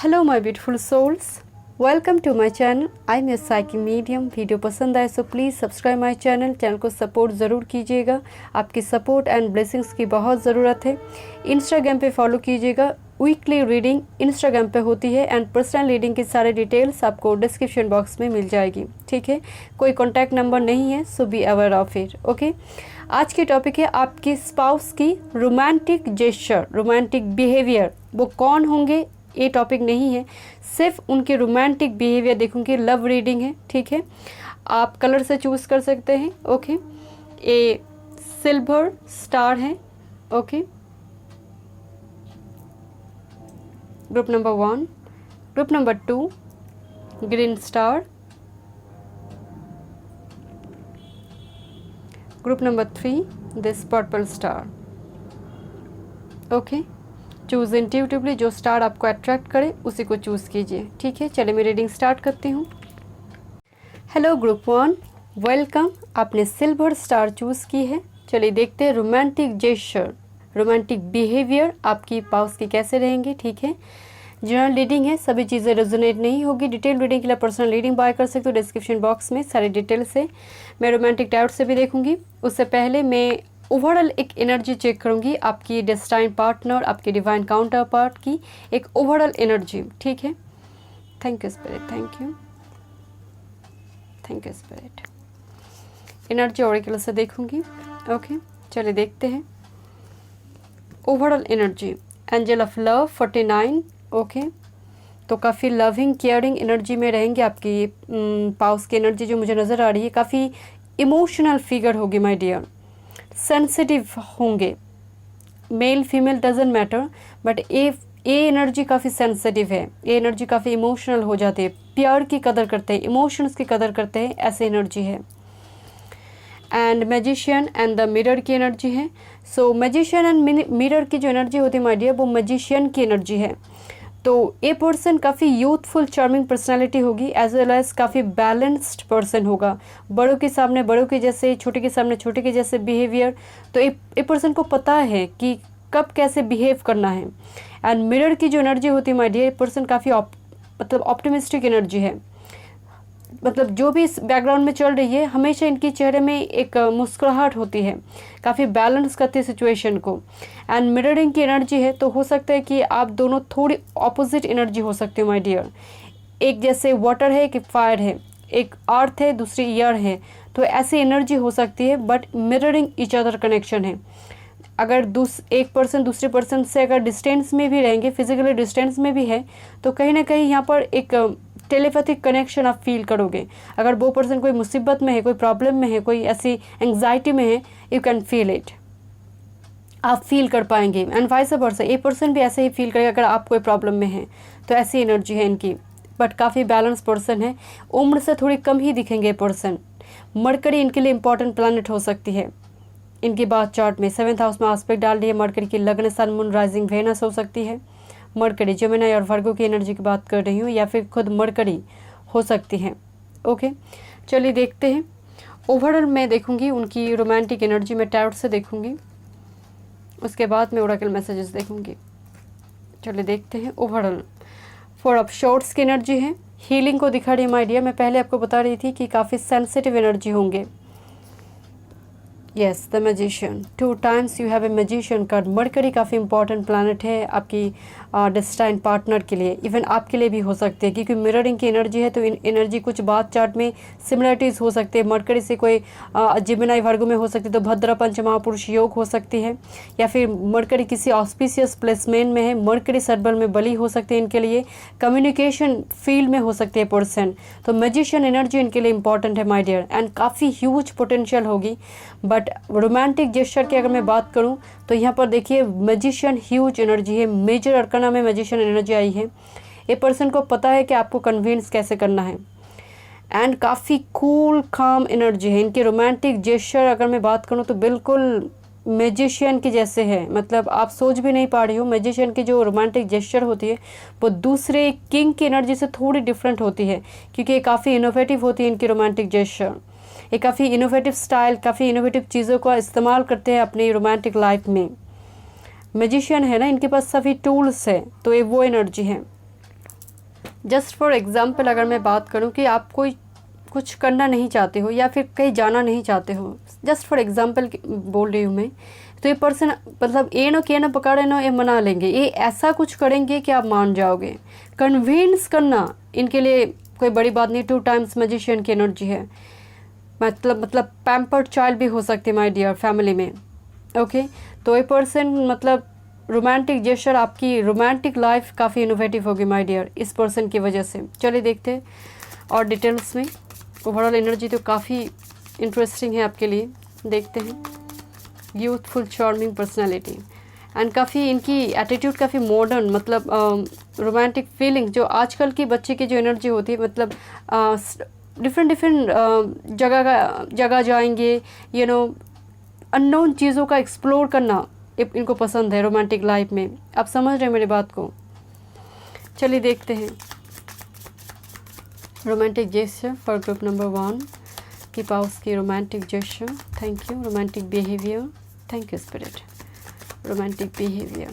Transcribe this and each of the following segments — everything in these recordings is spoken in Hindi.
Hello my beautiful souls, welcome to my channel. I am your psychic medium. Video पसंद आए सो प्लीज़ सब्सक्राइब माय चैनल को सपोर्ट ज़रूर कीजिएगा। आपकी सपोर्ट एंड ब्लेसिंग्स की बहुत ज़रूरत है। इंस्टाग्राम पे फॉलो कीजिएगा। वीकली रीडिंग इंस्टाग्राम पे होती है एंड पर्सनल रीडिंग की सारे डिटेल्स आपको डिस्क्रिप्शन बॉक्स में मिल जाएगी। ठीक है, कोई कॉन्टैक्ट नंबर नहीं है, so be aware of it. Okay, आज की टॉपिक है आपकी स्पाउस की रोमांटिक जेस्चर, रोमांटिक बिहेवियर। वो कौन होंगे ये टॉपिक नहीं है, सिर्फ उनके रोमांटिक बिहेवियर देखूंगी। लव रीडिंग है, ठीक है। आप कलर से चूज़ कर सकते हैं। ओके, ये सिल्वर स्टार है। Okay, group number 1, group number 2 green star, group number 3 this purple star. Okay, choose intuitively, जो स्टार आपको अट्रैक्ट करे उसी को चूज़ कीजिए। ठीक है, चलिए मैं रीडिंग स्टार्ट करती हूँ। Hello group 1, welcome. आपने सिल्वर स्टार चूज़ की है। चलिए देखते हैं रोमांटिक जेस्चर, रोमांटिक बिहेवियर आपकी पाउस की कैसे रहेंगे। ठीक है, जनरल रीडिंग है, सभी चीज़ें रेजोनेट नहीं होगी। डिटेल रीडिंग के लिए पर्सनल रीडिंग बाय कर सकते हो, डिस्क्रिप्शन बॉक्स में सारी डिटेल से। मैं रोमांटिक टैरोट से भी देखूंगी। उससे पहले मैं ओवरऑल एक एनर्जी चेक करूंगी आपकी डेस्टाइन पार्टनर, आपके डिवाइन काउंटर पार्ट की एक ओवरऑल एनर्जी। ठीक है, thank you spirit, thank you, thank you spirit. Energy oracle से देखूंगी। ओके, चलिए देखते हैं overall energy. Angel of love 49। Okay, तो काफ़ी लविंग केयरिंग एनर्जी में रहेंगे आपकी पाउस की एनर्जी जो मुझे नज़र आ रही है। काफ़ी इमोशनल फिगर होगी माय डियर, सेंसिटिव होंगे। Male female doesn't matter, but ये एनर्जी काफ़ी सेंसिटिव है। ये एनर्जी काफ़ी इमोशनल हो जाती है, प्यार की कदर करते हैं, इमोशंस की कदर करते हैं, ऐसी एनर्जी है। And magician and the mirror की एनर्जी है। सो मैजिशियन एंड मिरर की जो एनर्जी होती है माय डियर, वो मैजिशियन की एनर्जी है। तो ये पर्सन काफ़ी यूथफुल चार्मिंग पर्सनालिटी होगी, एज वेल एज काफ़ी बैलेंस्ड पर्सन होगा। बड़ों के सामने बड़ों के जैसे, छोटे के सामने छोटे के जैसे बिहेवियर। तो ये पर्सन को पता है कि कब कैसे बिहेव करना है। एंड मिरर की जो एनर्जी होती है माय डियर, पर्सन काफ़ी मतलब ऑप्टिमिस्टिक एनर्जी है। मतलब जो भी इस बैकग्राउंड में चल रही है, हमेशा इनके चेहरे में एक मुस्कुराहट होती है, काफ़ी बैलेंस करती है सिचुएशन को। एंड मिररिंग की एनर्जी है, तो हो सकता है कि आप दोनों थोड़ी ऑपोजिट एनर्जी हो सकते हो माय डियर। एक जैसे वाटर है, एक फायर है, एक अर्थ है, दूसरी एयर है। तो ऐसी एनर्जी हो सकती है, but mirroring each other connection है। अगर एक पर्सन दूसरे पर्सन से अगर डिस्टेंस में भी रहेंगे, फिजिकली डिस्टेंस में भी है, तो कहीं ना कहीं यहाँ पर एक टेलीपैथिक कनेक्शन आप फील करोगे। अगर वो पर्सन कोई मुसीबत में है, कोई प्रॉब्लम में है, कोई ऐसी एंग्जाइटी में है, यू कैन फील इट, आप फील कर पाएंगे। एंड वाइस वर्सा, ये पर्सन भी ऐसे ही फील करेगा अगर आप कोई प्रॉब्लम में है। तो ऐसी एनर्जी है इनकी, बट काफ़ी बैलेंस पर्सन है। उम्र से थोड़ी कम ही दिखेंगे पर्सन। मरकरी इनके लिए इंपॉर्टेंट प्लानट हो सकती है। इनकी बात चार्ट में 7th हाउस में आस्पेक्ट डाल रही है। मरकरी की लग्न, सन, मून, राइजिंग, वेनस हो सकती है। मरकरी जेमिनी और वर्गो की एनर्जी की बात कर रही हूँ, या फिर खुद मरकरी हो सकती है। ओके, चलिए देखते हैं। ओवरऑल मैं देखूंगी उनकी रोमांटिक एनर्जी में टैरोट से देखूंगी, उसके बाद मैं ओरेकल मैसेजेस देखूंगी। चलिए देखते हैं ओवरऑल। 4 ऑफ शॉर्ट्स की एनर्जी है, हीलिंग को दिखा रही है माय डियर। मैं पहले आपको बता रही थी कि काफ़ी सेंसिटिव एनर्जी होंगे। Yes, the magician, 2 times you have a magician card. Mercury काफ़ी इंपॉर्टेंट प्लानट है आपकी डेस्टाइन पार्टनर के लिए, इवन आपके लिए भी हो सकती है, क्योंकि मिररिंग की एनर्जी है। तो एनर्जी कुछ बात चार्ट में सिमिलरिटीज़ हो सकती है। मरकरी से कोई जेमिनी वर्गो में हो सकती है, तो भद्र पंच महापुरुष योग हो सकती है। या फिर मरकरी किसी ऑस्पिशियस प्लेसमेंट में है, मरकरी सर्बल में बली हो सकती है इनके लिए। कम्युनिकेशन फील्ड में हो सकती है पर्सन। तो मैजिशियन एनर्जी इनके लिए इंपॉर्टेंट है माय डियर, एंड काफ़ी ह्यूज पोटेंशियल होगी। बट रोमांटिक जेस्चर की अगर मैं बात करूं, तो यहाँ पर देखिए मैजिशियन ह्यूज एनर्जी है। मेजर अरकाना में मैजिशियन एनर्जी आई है। ये पर्सन को पता है कि आपको कन्विंस कैसे करना है। एंड काफ़ी कूल काम एनर्जी है इनके। रोमांटिक जेस्चर अगर मैं बात करूं, तो बिल्कुल मैजिशियन के जैसे है। मतलब आप सोच भी नहीं पा रही हो, मैजिशियन की जो रोमांटिक जेस्चर होती है वो दूसरे किंग की एनर्जी से थोड़ी डिफरेंट होती है, क्योंकि काफ़ी इनोवेटिव होती है इनकी रोमांटिक जेस्चर। ये काफ़ी इनोवेटिव स्टाइल, काफ़ी इनोवेटिव चीज़ों का इस्तेमाल करते हैं अपनी रोमांटिक लाइफ में। मैजिशियन है ना, इनके पास सभी टूल्स है, तो ये वो एनर्जी है। जस्ट फॉर एग्जांपल अगर मैं बात करूं कि आप कोई कुछ करना नहीं चाहते हो या फिर कहीं जाना नहीं चाहते हो, जस्ट फॉर एग्जांपल बोल रही हूँ मैं, तो ये पर्सन मतलब ए ना के ना पकड़े ना ये मना लेंगे, ये ऐसा कुछ करेंगे कि आप मान जाओगे। कन्विंस करना इनके लिए कोई बड़ी बात नहीं। 2 टाइम्स मैजिशियन की एनर्जी है, मतलब पैम्पर्ड चाइल्ड भी हो सकते हैं माय डियर फैमिली में। ओके, तो ये पर्सन मतलब रोमांटिक जेस्चर, आपकी रोमांटिक लाइफ काफ़ी इनोवेटिव होगी माय डियर इस पर्सन की वजह से। चलिए देखते हैं और डिटेल्स में। ओवरऑल एनर्जी तो काफ़ी इंटरेस्टिंग है आपके लिए, देखते हैं। यूथफुल चार्मिंग पर्सनालिटी एंड काफ़ी इनकी एटीट्यूड काफ़ी मॉडर्न, मतलब रोमांटिक फीलिंग जो आजकल की बच्चे की जो एनर्जी होती है, मतलब डिफरेंट जगह जाएंगे, यू नो अननोन चीज़ों का एक्सप्लोर करना इनको पसंद है रोमांटिक लाइफ में। आप समझ रहे हैं मेरी बात को। चलिए देखते हैं romantic gesture for group number 1 की पाउस की romantic gesture. Thank you. Romantic behaviour, thank you spirit. Romantic behaviour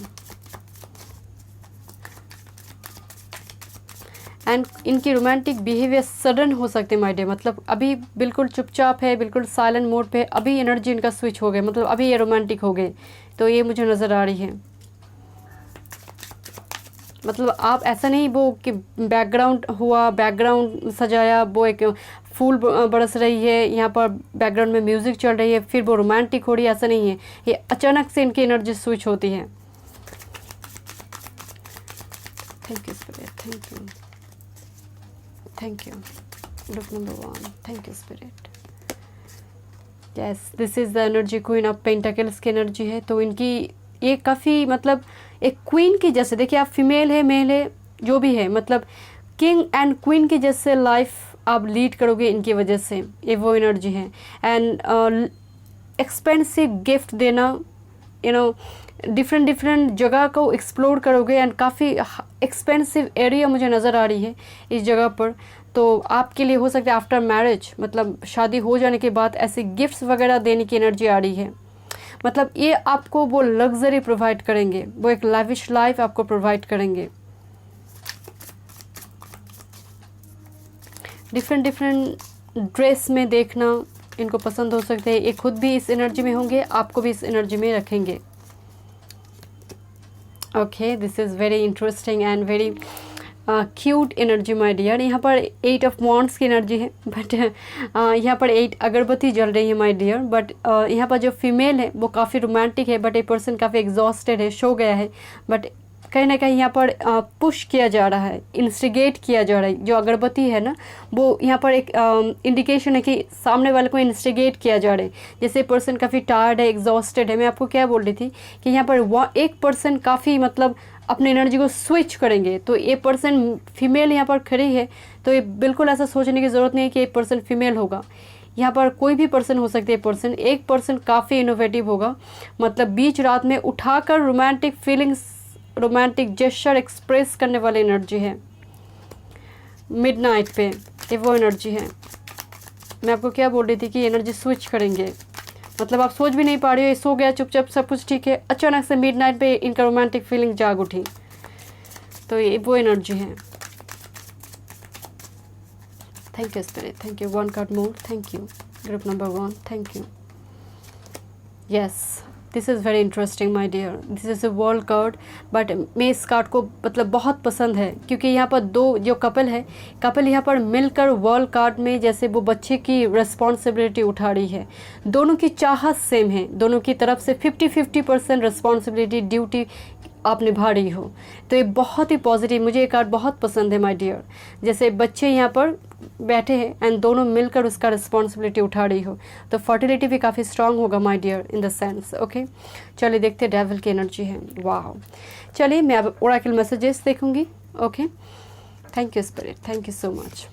and इनकी रोमांटिक बिहेवियर सडन हो सकते हैं माय डियर, मतलब अभी बिल्कुल चुपचाप है, बिल्कुल साइलेंट मोड पे, अभी एनर्जी इनका स्विच हो गया, मतलब अभी ये रोमांटिक हो गए, तो ये मुझे नज़र आ रही है। मतलब आप ऐसा नहीं वो कि बैकग्राउंड हुआ, बैकग्राउंड सजाया, वो एक फूल बरस रही है, यहाँ पर बैकग्राउंड में म्यूज़िक चल रही है, फिर वो रोमांटिक हो रही है, ऐसा नहीं है। ये अचानक से इनकी एनर्जी स्विच होती है। Thank you spirit, thank you, thank you. Group number 1, thank you spirit. Yes, this is the energy queen of pentacles की एनर्जी है। तो इनकी ये काफ़ी मतलब एक क्वीन की जैसे, देखिए आप फीमेल है मेल है जो भी है, मतलब किंग एंड क्वीन की जैसे लाइफ आप लीड करोगे इनकी वजह से, ये वो एनर्जी है। एंड एक्सपेंसिव गिफ्ट देना, यू नो डिफरेंट जगह को एक्सप्लोर करोगे एंड काफ़ी एक्सपेंसिव एरिया मुझे नज़र आ रही है इस जगह पर। तो आपके लिए हो सकता है आफ्टर मैरिज, मतलब शादी हो जाने के बाद ऐसे गिफ्ट्स वगैरह देने की एनर्जी आ रही है। मतलब ये आपको वो लग्जरी प्रोवाइड करेंगे, वो एक लाविश लाइफ आपको प्रोवाइड करेंगे। डिफरेंट ड्रेस में देखना इनको पसंद हो सकते हैं। ये खुद भी इस एनर्जी में होंगे, आपको भी इस एनर्जी में रखेंगे। Okay, this is very interesting and very cute energy my dear. यहाँ पर 8 ऑफ वॉन्ड्स की एनर्जी है, बट यहाँ पर 8 अगरबत्ती जल रही है माय डियर। बट यहाँ पर जो फीमेल है वो काफ़ी रोमांटिक है, बट ये पर्सन काफ़ी एग्जॉस्टेड है, सो गया है, बट कहीं ना कहीं यहाँ पर पुश किया जा रहा है, इंस्टिगेट किया जा रहा है। जो अगरबत्ती है ना, वो यहाँ पर एक इंडिकेशन है कि सामने वाले को इंस्टिगेट किया जा रहा है। जैसे पर्सन काफ़ी टायर्ड है, एग्जॉस्टेड है। मैं आपको क्या बोल रही थी कि यहाँ पर एक पर्सन काफ़ी मतलब अपनी एनर्जी को स्विच करेंगे। तो ये पर्सन फीमेल यहाँ पर खड़ी है, तो ये बिल्कुल ऐसा सोचने की ज़रूरत नहीं है कि एक पर्सन फीमेल होगा। यहाँ पर कोई भी पर्सन हो सकती है पर्सन। एक पर्सन काफ़ी इनोवेटिव होगा, मतलब बीच रात में उठाकर romantic feelings, romantic gesture express करने वाली एनर्जी है। मिडनाइट पे ये वो एनर्जी है। मैं आपको क्या बोल रही थी कि एनर्जी स्विच करेंगे, मतलब आप सोच भी नहीं पा रही हो, ये सो गया चुपचाप, सब कुछ ठीक है, अचानक से मिडनाइट पे इनका रोमांटिक फीलिंग जाग उठी। तो ये वो एनर्जी है। Thank you spirit, thank you. 1 card more, thank you. Group number 1, thank you. Yes, this is very interesting my dear. This is a world card, but मैं इस कार्ड को मतलब बहुत पसंद है, क्योंकि यहाँ पर 2 जो कपल है, कपल यहाँ पर मिलकर वर्ल्ड कार्ड में जैसे वो बच्चे की रिस्पॉन्सिबिलिटी उठा रही है। दोनों की चाहत सेम है, दोनों की तरफ से 50-50% रिस्पॉन्सिबिलिटी, ड्यूटी आप निभा रही हो। तो ये बहुत ही पॉजिटिव, मुझे ये कार्ड बहुत पसंद है माय डियर। जैसे बच्चे यहाँ पर बैठे हैं एंड दोनों मिलकर उसका रिस्पॉन्सिबिलिटी उठा रही हो, तो फर्टिलिटी भी काफ़ी स्ट्रांग होगा my dear in the sense. Okay, चलिए देखते हैं डेविल की एनर्जी है। वाह, चलिए मैं अब ओरेकल मैसेजेस देखूंगी। Okay, thank you spirit, thank you so much.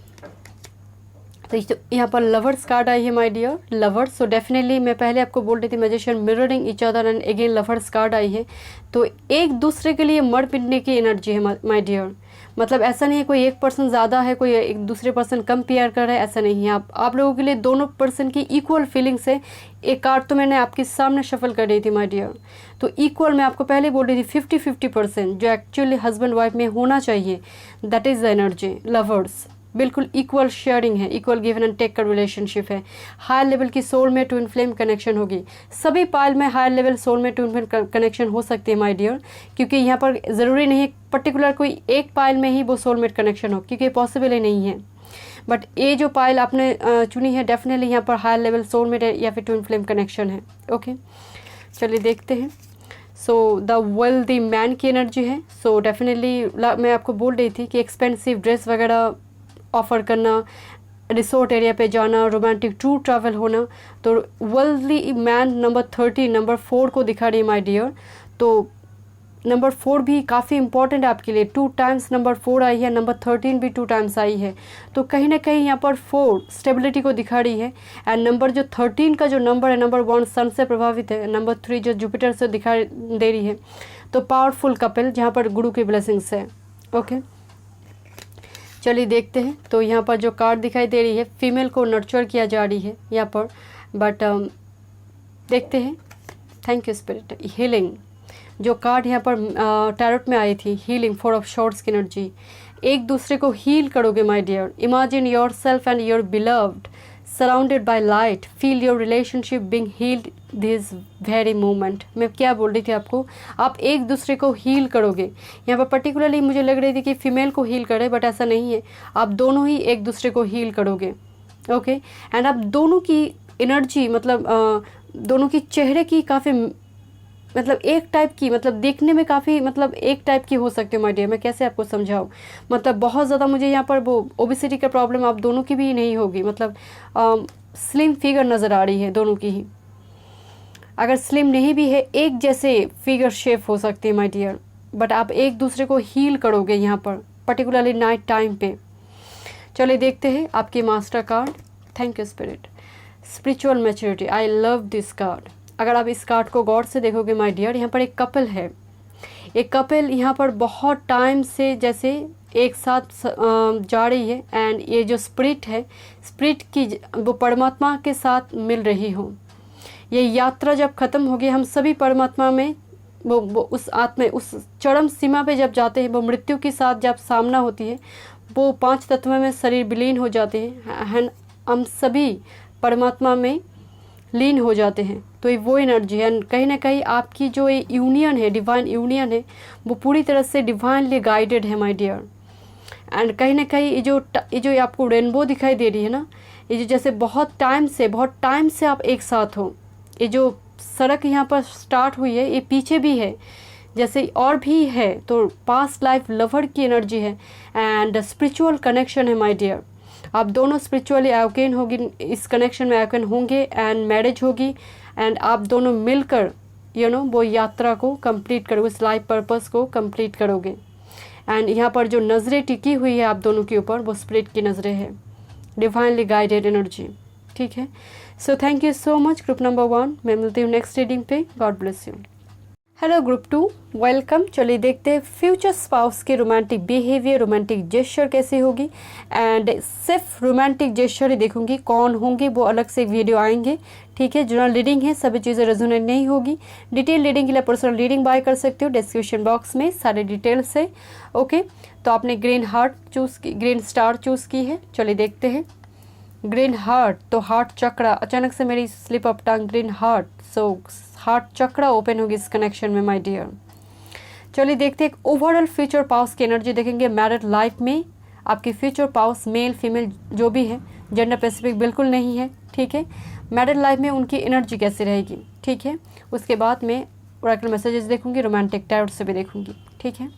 तो यहाँ पर लवर्स कार्ड आई है my dear, lovers. So definitely मैं पहले आपको बोल रही थी magician mirroring each other and again lovers card आई है। तो एक दूसरे के लिए मर मिटने की एनर्जी है माय डियर। मतलब ऐसा नहीं है कोई एक पर्सन ज़्यादा है, कोई एक दूसरे पर्सन कम प्यार कर रहा है, ऐसा नहीं है। आप लोगों के लिए दोनों पर्सन की इक्वल फीलिंग्स है। एक कार्ड तो मैंने आपके सामने शफल कर रही थी माय डियर। तो इक्वल मैं आपको पहले बोल रही थी 50-50% जो एक्चुअली हस्बैंड वाइफ में होना चाहिए, that is the energy lovers. बिल्कुल इक्वल शेयरिंग है, इक्वल गिवन एंड टेक का रिलेशनशिप है। हायर लेवल की सोल में ट्विन फ्लेम कनेक्शन होगी। सभी पाइल में हायर लेवल सोल में ट्विन फ्लेम कनेक्शन हो सकती है माय डियर, क्योंकि यहाँ पर ज़रूरी नहीं है पर्टिकुलर कोई एक पाइल में ही वो सोलमेट कनेक्शन हो, क्योंकि पॉसिबल ही नहीं है। बट ये जो पाइल आपने चुनी है डेफिनेटली यहाँ पर हायर लेवल सोलमेट है या फिर ट्विन फ्लेम कनेक्शन है। ओके, चलिए देखते हैं। सो द वेल्दी मैन की एनर्जी है। सो डेफिनेटली मैं आपको बोल रही थी कि एक्सपेंसिव ड्रेस वगैरह ऑफ़र करना, रिसोर्ट एरिया पे जाना, रोमांटिक टूर ट्रैवल होना। तो वेल्दी मैन नंबर 30 नंबर 4 को दिखा रही है माय डियर। तो नंबर 4 भी काफ़ी इंपॉर्टेंट है आपके लिए। 2 टाइम्स नंबर 4 आई है, नंबर 13 भी 2 टाइम्स आई है। तो कहीं ना कहीं यहाँ पर 4 स्टेबिलिटी को दिखा रही है। एंड नंबर जो 13 का जो नंबर है, नंबर 1 सन से प्रभावित है, नंबर 3 जो जुपिटर से दिखा दे रही है। तो पावरफुल कपल जहाँ पर गुरु की ब्लेसिंग्स है। ओके, चलिए देखते हैं। तो यहाँ पर जो कार्ड दिखाई दे रही है, फीमेल को नर्चर किया जा रही है यहाँ पर। बट देखते हैं। Thank you spirit. हीलिंग जो कार्ड यहाँ पर टैरोट में आई थी, हीलिंग 4 ऑफ शॉर्ट्स की एनर्जी। एक दूसरे को हील करोगे my dear. Imagine yourself and your beloved surrounded by light, feel your relationship being healed this very moment. मैं क्या बोल रही थी आपको, आप एक दूसरे को हील करोगे। यहाँ पर पर्टिकुलरली मुझे लग रही थी कि फीमेल को हील करे, बट ऐसा नहीं है। आप दोनों ही एक दूसरे को हील करोगे। ओके, एंड आप दोनों की एनर्जी मतलब दोनों की चेहरे की काफ़ी मतलब एक टाइप की, मतलब देखने में काफ़ी मतलब एक टाइप की हो सकती है माय डियर। मैं कैसे आपको समझाऊँ, मतलब बहुत ज़्यादा मुझे यहाँ पर वो ओबेसिटी का प्रॉब्लम आप दोनों की भी नहीं होगी। मतलब स्लिम फिगर नज़र आ रही है दोनों की ही। अगर स्लिम नहीं भी है, एक जैसे फिगर शेप हो सकती है माय डियर। बट आप एक दूसरे को हील करोगे यहाँ पर, पर्टिकुलरली नाइट टाइम पे। चलिए देखते हैं आपकी master card. Thank you spirit. Spiritual maturity, I love this card. अगर आप इस कार्ड को गौर से देखोगे माय डियर, यहाँ पर एक कपल है। एक कपल यहाँ पर बहुत टाइम से जैसे एक साथ जा रही है। एंड ये जो स्पिरिट है, स्पिरिट की वो परमात्मा के साथ मिल रही हो। ये यात्रा जब ख़त्म होगी, हम सभी परमात्मा में वो उस आत्मा उस चरम सीमा पे जब जाते हैं, वो मृत्यु के साथ जब सामना होती है, वो 5 तत्व में शरीर विलीन हो जाते हैं। हम सभी परमात्मा में लीन हो जाते हैं। तो ये वो एनर्जी है। कहीं ना कहीं आपकी जो ये यूनियन है, डिवाइन यूनियन है, वो पूरी तरह से डिवाइनली गाइडेड है माय डियर। एंड कहीं ना कहीं ये जो आपको रेनबो दिखाई दे रही है ना, ये जो जैसे बहुत टाइम से आप एक साथ हो। ये जो सड़क यहाँ पर स्टार्ट हुई है, ये पीछे भी है जैसे और भी है। तो पास्ट लाइफ लवर की एनर्जी है एंड स्पिरिचुअल कनेक्शन है माय डियर। आप दोनों स्पिरिचुअली अवेकन होगी, इस कनेक्शन में अवेकन होंगे एंड मैरिज होगी। एंड आप दोनों मिलकर वो यात्रा को कंप्लीट करोगे, उस लाइफ पर्पस को कंप्लीट करोगे। एंड यहाँ पर जो नज़रें टिकी हुई है आप दोनों के ऊपर, वो स्पिरिट की नज़रें हैं, डिवाइनली गाइडेड एनर्जी। ठीक है, so thank you so much group number 1। मैं मिलती हूँ नेक्स्ट रीडिंग पे। God bless you. Hello group 2, welcome. चलिए देखते हैं फ्यूचर स्पाउस के रोमांटिक बिहेवियर, रोमांटिक जेस्चर कैसे होगी। एंड सिर्फ रोमांटिक जेस्चर ही देखूंगी, कौन होंगे वो अलग से वीडियो आएंगे। ठीक है, जनरल रीडिंग है, सभी चीज़ें रेजोनेट नहीं होगी। डिटेल रीडिंग के लिए पर्सनल रीडिंग बाय कर सकते हो, डिस्क्रिप्शन बॉक्स में सारे डिटेल्स है। ओके, तो आपने ग्रीन हार्ट चूज़ की, ग्रीन स्टार चूज़ की है। चलिए देखते हैं ग्रीन हार्ट। तो हार्ट चक्रा, अचानक से मेरी slip of tongue, green heart. So heart chakra open होगी इस कनेक्शन में माय डियर। चलिए देखते हैं एक ओवरऑल फ्यूचर पाउस की एनर्जी देखेंगे। मैरिड लाइफ में आपकी फ्यूचर पाउस मेल फीमेल जो भी है, जेंडर स्पेसिफिक बिल्कुल नहीं है। ठीक है, मैरिड लाइफ में उनकी एनर्जी कैसे रहेगी। ठीक है, उसके बाद मैं ओरेकल मैसेजेस देखूंगी, रोमांटिक टैरोट से भी देखूंगी। ठीक है,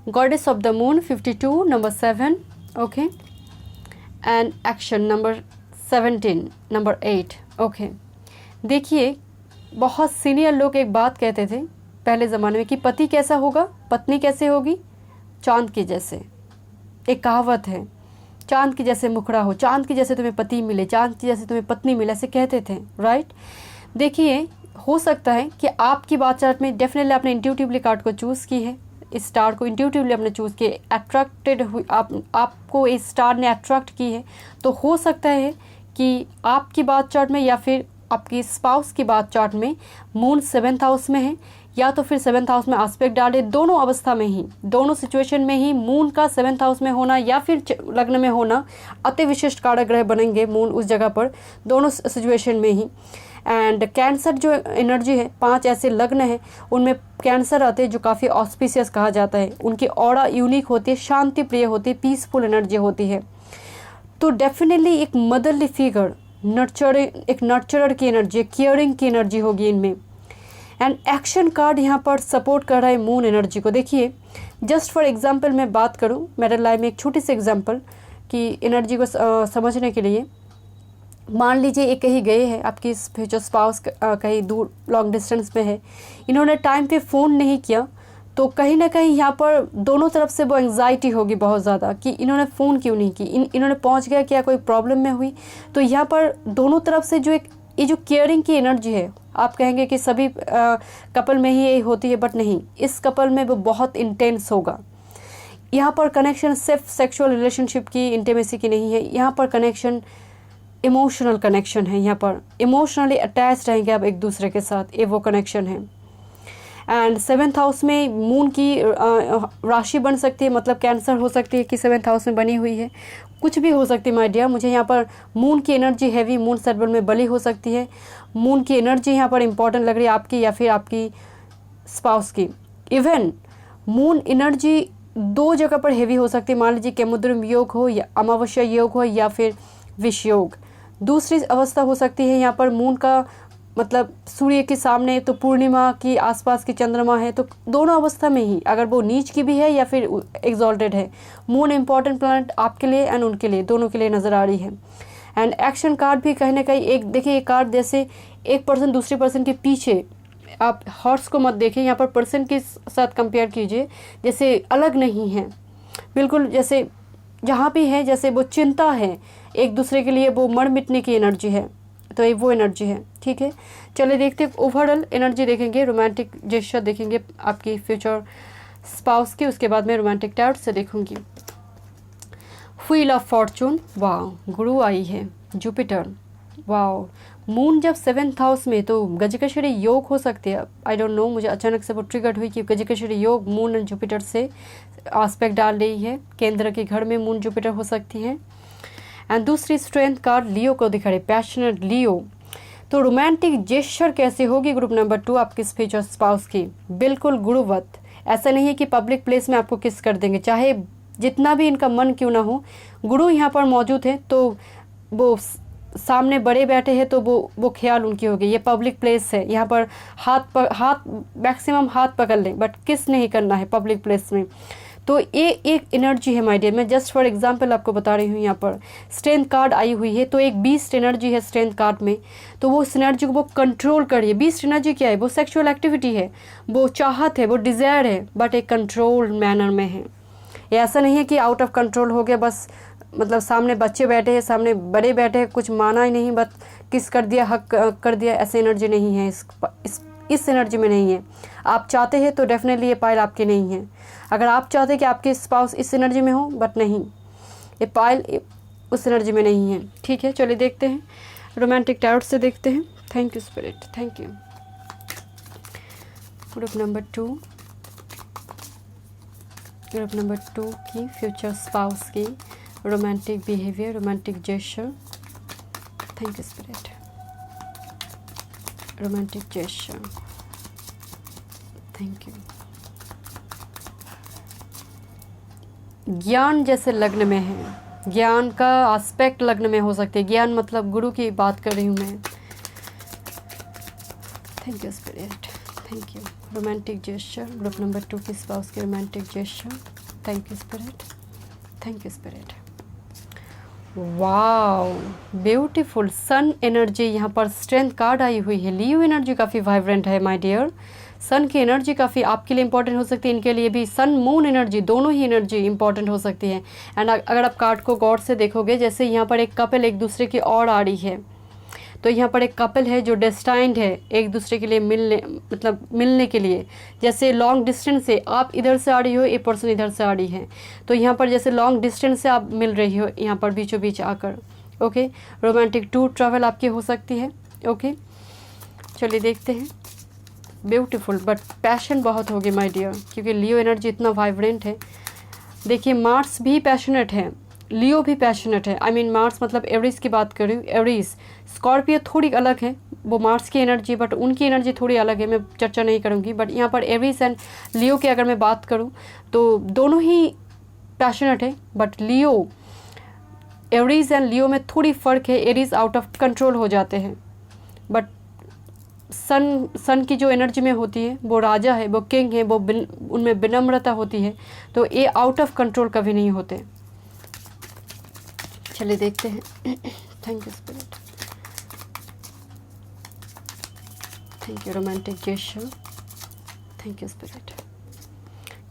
goddess of the moon 52 number 7। Okay, and action number 17 number 8। Okay, देखिए बहुत सीनियर लोग एक बात कहते थे पहले ज़माने में कि पति कैसा होगा, पत्नी कैसे होगी, चांद की जैसे। एक कहावत है, चांद की जैसे मुखड़ा हो, चांद की जैसे तुम्हें पति मिले, चांद की जैसे तुम्हें पत्नी मिले, ऐसे कहते थे, राइट। देखिए हो सकता है कि आपकी बात चार्ट में डेफिनेटली आपने इंट्यूटिवली कार्ड को चूज़ की है, इस स्टार को इंट्यूटिवली आपने चूज़ किया, अट्रैक्टेड हुई आपको इस स्टार ने अट्रैक्ट की है। तो हो सकता है कि आपकी बात चार्ट में या फिर आपकी स्पाउस की बात चार्ट में मून 7th हाउस में है, या तो फिर 7th हाउस में आस्पेक्ट डाले, दोनों अवस्था में ही, दोनों सिचुएशन में ही मून का 7th हाउस में होना या फिर लग्न में होना अति विशिष्ट कारक ग्रह बनेंगे मून उस जगह पर, दोनों सिचुएशन में ही। एंड कैंसर जो एनर्जी है, 5 ऐसे लग्न हैं उनमें कैंसर आते हैं जो काफ़ी ऑस्पिशियस कहा जाता है, उनकी ऑरा यूनिक होती है, शांति प्रिय होती है, पीसफुल एनर्जी होती है। तो डेफिनेटली एक मदरली फिगर, एक नर्चरर की एनर्जी, केयरिंग की एनर्जी होगी इनमें। एंड एक्शन कार्ड यहाँ पर सपोर्ट कर रहा है मून एनर्जी को। देखिए जस्ट फॉर एग्जांपल मैं बात करूँ मेरे लाइफ में एक छोटी सी एग्जांपल कि एनर्जी को समझने के लिए, मान लीजिए एक कहीं गए हैं, आपकी फ्यूचर स्पाउस कहीं दूर लॉन्ग डिस्टेंस में है, इन्होंने टाइम पे फ़ोन नहीं किया, तो कहीं ना कहीं यहाँ पर दोनों तरफ से वो एंग्जाइटी होगी बहुत ज़्यादा कि इन्होंने फ़ोन क्यों नहीं की, इन्होंने पहुँच गया क्या, कोई प्रॉब्लम में हुई। तो यहाँ पर दोनों तरफ से जो एक ये जो केयरिंग की एनर्जी है, आप कहेंगे कि सभी कपल में ही ये होती है, बट नहीं, इस कपल में वो बहुत इंटेंस होगा। यहाँ पर कनेक्शन सिर्फ सेक्सुअल रिलेशनशिप की, इंटीमेसी की नहीं है, यहाँ पर कनेक्शन इमोशनल कनेक्शन है, यहाँ पर इमोशनली अटैच रहेंगे आप एक दूसरे के साथ, ये वो कनेक्शन है। एंड 7th हाउस में मून की राशि बन सकती है, मतलब कैंसर हो सकती है कि 7th हाउस में बनी हुई है, कुछ भी हो सकती है माय डियर। मुझे यहाँ पर मून की एनर्जी हैवी, मून सर्वल में बली हो सकती है, मून की एनर्जी यहाँ पर इंपॉर्टेंट लग रही है आपकी या फिर आपकी स्पाउस की। इवन मून एनर्जी 2 जगह पर हैवी हो सकती है, मान लीजिए केमुद्रम योग हो या अमावस्या योग हो या फिर विष योग। दूसरी अवस्था हो सकती है यहाँ पर मून का मतलब सूर्य के सामने, तो पूर्णिमा की आसपास की चंद्रमा है, तो दोनों अवस्था में ही अगर वो नीच की भी है या फिर एग्जॉल्टेड है, मून इंपॉर्टेंट प्लैनेट आपके लिए एंड उनके लिए, दोनों के लिए नज़र आ रही है। एंड एक्शन कार्ड भी कहीं ना कहीं एक, देखिए ये कार्ड जैसे एक पर्सन दूसरे पर्सन के पीछे, आप हॉर्स को मत देखिए, यहाँ पर पर्सन के साथ कंपेयर कीजिए, जैसे अलग नहीं है बिल्कुल, जैसे जहाँ भी है जैसे वो चिंता है एक दूसरे के लिए, वो मर मिटने की एनर्जी है, तो ये वो एनर्जी है, ठीक है। चलिए देखते हैं ओवरऑल एनर्जी देखेंगे, रोमांटिक जेस्चर देखेंगे आपकी फ्यूचर स्पाउस की, उसके बाद मैं रोमांटिक टैरोट से देखूंगी। व्हील ऑफ फॉर्चून, वाओ, गुरु आई है, जुपिटर, वाओ। मून जब 7th हाउस में, तो गजकेसरी योग हो सकते हैं, आई डोंट नो, मुझे अचानक से वो ट्रिगर्ड हुई कि गजकेसरी योग मून एंड जुपिटर से आस्पेक्ट डाल रही है, केंद्र के घर में मून जुपिटर हो सकती है। एंड दूसरी स्ट्रेंथ कार्ड लियो को दिखा रही, पैशनेट लियो। तो रोमांटिक जेस्चर कैसे होगी ग्रुप नंबर 2 आपकी फ्यूचर स्पाउस की, बिल्कुल गुरुवत। ऐसा नहीं है कि पब्लिक प्लेस में आपको किस कर देंगे, चाहे जितना भी इनका मन क्यों ना हो, गुरु यहाँ पर मौजूद है, तो वो सामने बड़े बैठे हैं, तो वो ख्याल उनकी होगी। ये पब्लिक प्लेस है, यहाँ पर हाथ मैक्सिमम हाथ पकड़ लें, बट किस नहीं करना है पब्लिक प्लेस में। तो ये एक एनर्जी है माय डियर, मैं जस्ट फॉर एग्जांपल आपको बता रही हूँ। यहाँ पर स्ट्रेंथ कार्ड आई हुई है, तो एक बीस्ट एनर्जी है स्ट्रेंथ कार्ड में, तो वो उस एनर्जी को वो कंट्रोल करिए। बीस्ट एनर्जी क्या है, वो सेक्सुअल एक्टिविटी है, वो चाहत है, वो डिज़ायर है, बट एक कंट्रोल मैनर में है। ये ऐसा नहीं है कि आउट ऑफ कंट्रोल हो गया, बस मतलब सामने बच्चे बैठे हैं, सामने बड़े बैठे हैं, कुछ माना ही नहीं, बस किस कर दिया, हक कर दिया, ऐसी एनर्जी नहीं है, इस एनर्जी में नहीं है। आप चाहते हैं तो डेफिनेटली ये पाइल आपकी नहीं है। अगर आप चाहते हैं कि आपके स्पाउस इस एनर्जी में हो, बट नहीं, ये पाइल उस एनर्जी में नहीं है, ठीक है। चलिए देखते हैं रोमांटिक टैरोट से देखते हैं। Thank you spirit, thank you. Group number 2, group number 2 की फ्यूचर स्पाउस की romantic behaviour, romantic gesture. Thank you spirit, romantic gesture, thank you. ज्ञान जैसे लग्न में है, ज्ञान का एस्पेक्ट लग्न में हो सकते हैं, ज्ञान मतलब गुरु की बात कर रही हूँ मैं। Thank you spirit, thank you. Romantic gesture, group number 2 की स्पाउस की romantic gesture. Thank you spirit, thank you spirit. Wow, beautiful sun energy, यहाँ पर स्ट्रेंथ कार्ड आई हुई है। लियो एनर्जी काफ़ी वाइब्रेंट है माय डियर, सन की एनर्जी काफ़ी आपके लिए इंपॉर्टेंट हो सकती है, इनके लिए भी सन मून एनर्जी दोनों ही एनर्जी इंपॉर्टेंट हो सकती है। एंड अगर आप कार्ड को गौर से देखोगे, जैसे यहाँ पर एक कपल एक दूसरे की ओर आ रही है, तो यहाँ पर एक कपल है जो डेस्टाइंड है एक दूसरे के लिए मिलने के लिए। जैसे लॉन्ग डिस्टेंस से आप इधर से आ रही हो, ये पर्सन इधर से आ रही है, तो यहाँ पर जैसे लॉन्ग डिस्टेंस से आप मिल रही हो यहाँ पर बीचों बीच आकर। ओके, रोमांटिक टूर ट्रैवल आपकी हो सकती है। ओके, चलिए देखते हैं। ब्यूटीफुल, बट पैशन बहुत होगी माय डियर, क्योंकि लियो एनर्जी इतना वाइब्रेंट है। देखिए मार्स भी पैशनेट है, लियो भी पैशनेट है। आई मीन मार्स मतलब एवरीज की बात कर रही हूँ। एवरीज, स्कॉर्पियो थोड़ी अलग है, वो मार्स की एनर्जी, बट उनकी एनर्जी थोड़ी अलग है, मैं चर्चा नहीं करूँगी। बट यहाँ पर एवरीज एंड लियो की अगर मैं बात करूँ तो दोनों ही पैशनेट है, बट लियो, एवरीज एंड लियो में थोड़ी फ़र्क है। एरीज आउट ऑफ कंट्रोल हो जाते हैं, बट सन की जो एनर्जी में होती है वो राजा है, वो किंग है, वो उनमें विनम्रता होती है, तो ये आउट ऑफ कंट्रोल कभी नहीं होते। चलिए देखते हैं। Thank you spirit, thank you romantic gesture, thank you spirit.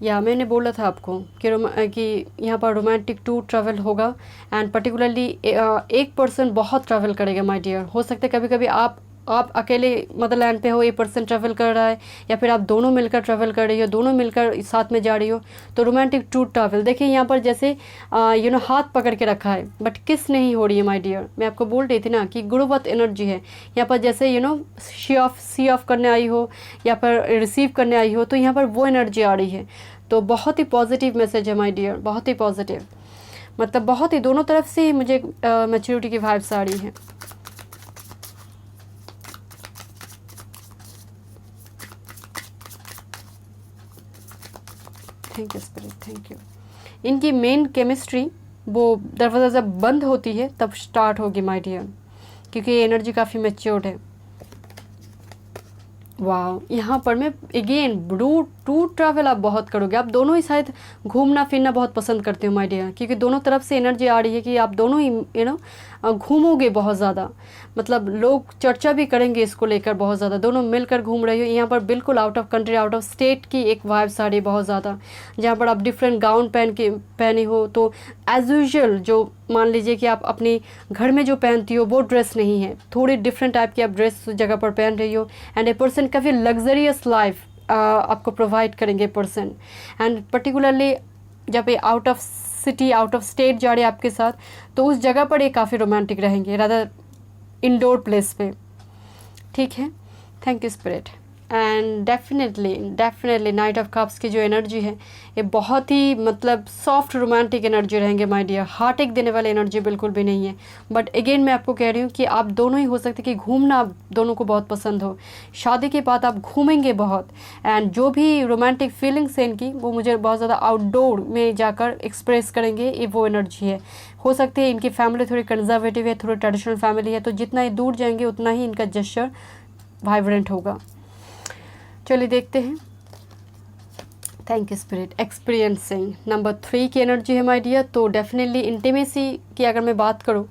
या मैंने बोला था आपको कि यहाँ पर रोमांटिक टूर ट्रैवल होगा, एंड पर्टिकुलरली एक पर्सन बहुत ट्रैवल करेगा माय डियर। हो सकता है कभी कभी आप अकेले मदरलैंड पे हो, एक पर्सन ट्रैवल कर रहा है, या फिर आप दोनों मिलकर ट्रैवल कर रही हो, दोनों मिलकर साथ में जा रही हो, तो रोमांटिक टूर ट्रैवल। देखिए यहाँ पर जैसे हाथ पकड़ के रखा है, बट किस नहीं हो रही है माय डियर। मैं आपको बोल रही थी ना कि गुरुवत एनर्जी है यहाँ पर, जैसे सी ऑफ करने आई हो या फिर रिसीव करने आई हो, तो यहाँ पर वो एनर्जी आ रही है। तो बहुत ही पॉजिटिव मैसेज है माय डियर, बहुत ही पॉजिटिव, मतलब बहुत ही दोनों तरफ से मुझे मैच्योरिटी की वाइब्स आ रही हैं। Thank you spirit, thank you. इनकी मेन केमिस्ट्री वो दरवाज़ा जब बंद होती है तब स्टार्ट होगी माय डियर, क्योंकि ये एनर्जी काफ़ी मैच्योर्ड है। वाह, यहाँ पर मैं अगेन टूर ट्रैवल आप बहुत करोगे। आप दोनों ही शायद घूमना फिरना बहुत पसंद करते हो माय डियर, क्योंकि दोनों तरफ से एनर्जी आ रही है कि आप दोनों ही घूमोगे बहुत ज़्यादा। मतलब लोग चर्चा भी करेंगे इसको लेकर बहुत ज़्यादा, दोनों मिलकर घूम रहे हो। यहाँ पर बिल्कुल out of country, out of state की एक वाइब्स आ रही है बहुत ज़्यादा, जहाँ पर आप डिफरेंट गाउन पहने हो। तो एज यूजुअल जो मान लीजिए कि आप अपनी घर में जो पहनती हो वो ड्रेस नहीं है, थोड़ी डिफरेंट टाइप की आप ड्रेस जगह पर पहन रही हो। एंड ए पर्सन काफ़ी लग्जरियस लाइफ आपको प्रोवाइड करेंगे पर्सन। एंड पर्टिकुलरली जब ये out of city, out of state जा रहे हैं आपके साथ, तो उस जगह पर ये काफ़ी रोमांटिक रहेंगे, रादर इंडोर प्लेस पे। ठीक है, thank you spirit. And definitely night of cups की जो एनर्जी है ये बहुत ही मतलब सॉफ्ट रोमांटिक एनर्जी रहेंगे माय डियर, हार्ट एक देने वाली एनर्जी बिल्कुल भी नहीं है। बट अगेन मैं आपको कह रही हूँ कि आप दोनों ही हो सकते कि घूमना आप दोनों को बहुत पसंद हो, शादी के बाद आप घूमेंगे बहुत। एंड जो भी रोमांटिक फीलिंग्स हैं इनकी, वो मुझे बहुत ज़्यादा आउटडोर में जाकर एक्सप्रेस करेंगे, ये वो एनर्जी है। हो सकती है इनकी फैमिली थोड़ी कंजर्वेटिव है, थोड़ी ट्रेडिशनल फैमिली है, तो जितना ही दूर जाएंगे उतना ही इनका जेस्चर वाइब्रेंट होगा। चलिए देखते हैं। Thank you spirit. Experiencing number 3 की एनर्जी है माय डियर। तो डेफिनेटली इंटीमेसी की अगर मैं बात करूं